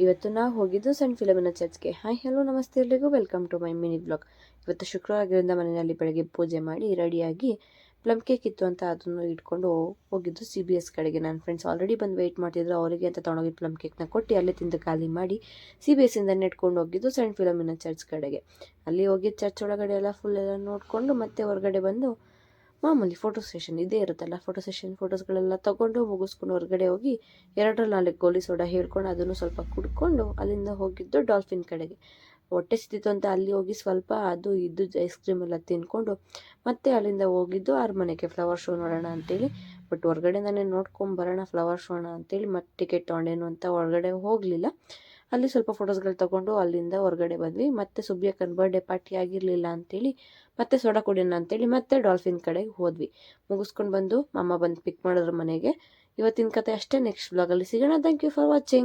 ಇವತ್ತು ನಾವು ಹೋಗಿದ್ದು ಸೆಂಟ್ ಫಿಲಮಿನಾ ಚರ್ಚ್ಗೆ. ಹಾಯ್ ಹಲೋ ನಮಸ್ತೆ ಎಲ್ರಿಗೂ, welcome to my mini blog. ಇವತ್ತು ಶುಕ್ರವಾರ ಆಗಿರೋದ್ರಿಂದ ಮನೆಯಲ್ಲಿ ಬೆಳಗ್ಗೆ ಪೂಜೆ ಮಾಡಿ ರೆಡಿಯಾಗಿ ಪ್ಲಮ್ ಕೇಕ್ ಇತ್ತು ಅಂತ ಅದನ್ನು ಇಟ್ಕೊಂಡು ಹೋಗಿದ್ದು CBS ಕಡೆಗೆ. ನನ್ನ ಫ್ರೆಂಡ್ಸ್ ಆಲ್ರೆಡಿ ಬಂದು ವೆಯ್ಟ್ ಮಾಡ್ತಿದ್ರು. ಅವರಿಗೆ ಅಂತ ತೊಗೊಂಡೋಗಿದ್ದು ಪ್ಲಮ್ ಕೇಕ್ನ ಕೊಟ್ಟು ಅಲ್ಲೇ ತಿಂದು ಖಾಲಿ ಮಾಡಿ CBSಯಿಂದ ನೆಟ್ಕೊಂಡು ಹೋಗಿದ್ದು ಸೆಂಟ್ ಫಿಲಮಿನಾ ಚರ್ಚ್ ಕಡೆಗೆ. ಅಲ್ಲಿ ಹೋಗಿ ಚರ್ಚ್ ಒಳಗಡೆ ಎಲ್ಲ ಫುಲ್ ಎಲ್ಲ ನೋಡಿಕೊಂಡು ಮತ್ತೆ ಹೊರಗಡೆ ಬಂದು ಮಾಮೂಲಿ ಫೋಟೋ ಸೆಷನ್ ಇದೇ ಇರುತ್ತಲ್ಲ, ಫೋಟೋ ಸೆಷನ್ ಫೋಟೋಸ್ಗಳೆಲ್ಲ ತೊಗೊಂಡು ಮುಗಿಸ್ಕೊಂಡು ಹೊರಗಡೆ ಹೋಗಿ 2-4 ಗೋಲಿ ಸೋಡಾ ಹೇಳ್ಕೊಂಡು ಅದನ್ನು ಸ್ವಲ್ಪ ಕುಡ್ಕೊಂಡು ಅಲ್ಲಿಂದ ಹೋಗಿದ್ದು ಡಾಲ್ಫಿನ್ ಕಡೆಗೆ. ಹೊಟ್ಟೆ ಸಿದ್ದಿತ್ತು ಅಂತ ಅಲ್ಲಿ ಹೋಗಿ ಸ್ವಲ್ಪ ಅದು ಇದು ಐಸ್ ಕ್ರೀಮ್ ಎಲ್ಲ ತಿನ್ಕೊಂಡು ಮತ್ತೆ ಅಲ್ಲಿಂದ ಹೋಗಿದ್ದು ಅರಮನೆಗೆ ಫ್ಲವರ್ ಶೋ ನೋಡೋಣ ಅಂತೇಳಿ. ಬಟ್ ಹೊರಗಡೆ ನಾನೇ ನೋಡ್ಕೊಂಬರೋಣ ಫ್ಲವರ್ ಶೋನ ಅಂತೇಳಿ ಮತ್ತೆ ಟಿಕೆಟ್ ತೊಗೊಂಡೇನು ಅಂತ ಹೊರಗಡೆ ಹೋಗಲಿಲ್ಲ. ಅಲ್ಲಿ ಸ್ವಲ್ಪ ಫೋಟೋಸ್ಗಳು ತೊಗೊಂಡು ಅಲ್ಲಿಂದ ಹೊರಗಡೆ ಬಂದ್ವಿ. ಮತ್ತೆ ಸುಬ್ಬಿಯಕ್ಕನ ಬರ್ಡೇ ಪಾರ್ಟಿ ಆಗಿರಲಿಲ್ಲ ಅಂತೇಳಿ ಮತ್ತೆ ಸೋಡಾ ಕುಡಿಯೋಣ ಅಂತೇಳಿ ಮತ್ತೆ ಡಾಲ್ಫಿನ್ ಕಡೆಗೆ ಹೋದ್ವಿ. ಮುಗಿಸ್ಕೊಂಡು ಬಂದು ಅಮ್ಮ ಬಂದು ಪಿಕ್ ಮಾಡಿದ್ರು ಮನೆಗೆ. ಇವತ್ತಿನ ಕತೆ ಅಷ್ಟೇ. ನೆಕ್ಸ್ಟ್ ಬ್ಲಾಗಲ್ಲಿ ಸಿಗೋಣ. Thank you for watching.